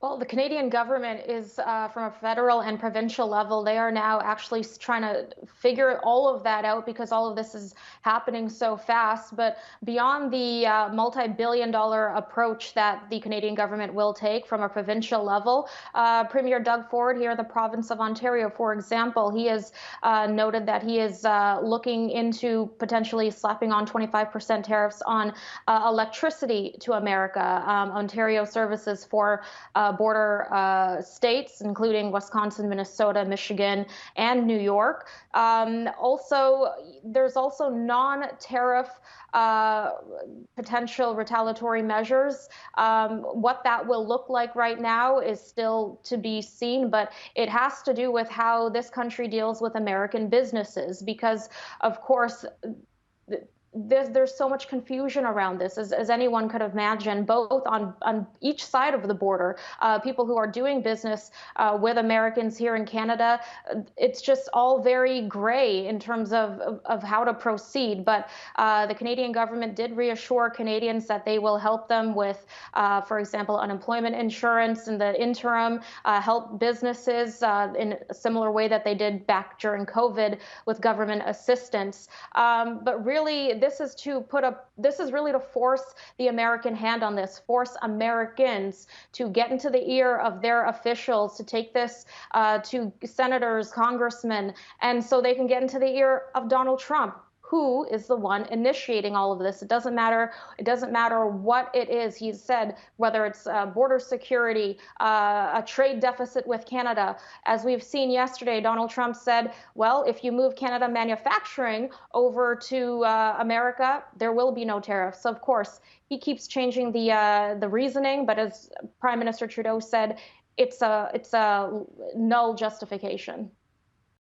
Well, the Canadian government is, from a federal and provincial level, they are now actually trying to figure all of that out because all of this is happening so fast. But beyond the multi-billion-dollar approach that the Canadian government will take from a provincial level, Premier Doug Ford here in the province of Ontario, for example, he has noted that he is looking into potentially slapping on 25% tariffs on electricity to America. Ontario services for border states, including Wisconsin, Minnesota, Michigan, and New York. There's also non-tariff uh, potential retaliatory measures. What that will look like right now is still to be seen, but it has to do with how this country deals with American businesses, because, of course, there's so much confusion around this, as anyone could imagine, both on each side of the border. People who are doing business with Americans here in Canada, it's just all very gray in terms of how to proceed. But the Canadian government did reassure Canadians that they will help them with, for example, unemployment insurance in the interim, help businesses in a similar way that they did back during COVID with government assistance. But really, this is really to force the American hand on this, force Americans to get into the ear of their officials, to take this to senators, congressmen, and so they can get into the ear of Donald Trump, who is the one initiating all of this. It doesn't matter. It doesn't matter what it is. He's said, whether it's border security, a trade deficit with Canada. As we've seen yesterday, Donald Trump said, well, if you move Canada manufacturing over to America, there will be no tariffs. So of course, he keeps changing the reasoning, but as Prime Minister Trudeau said, it's a null justification.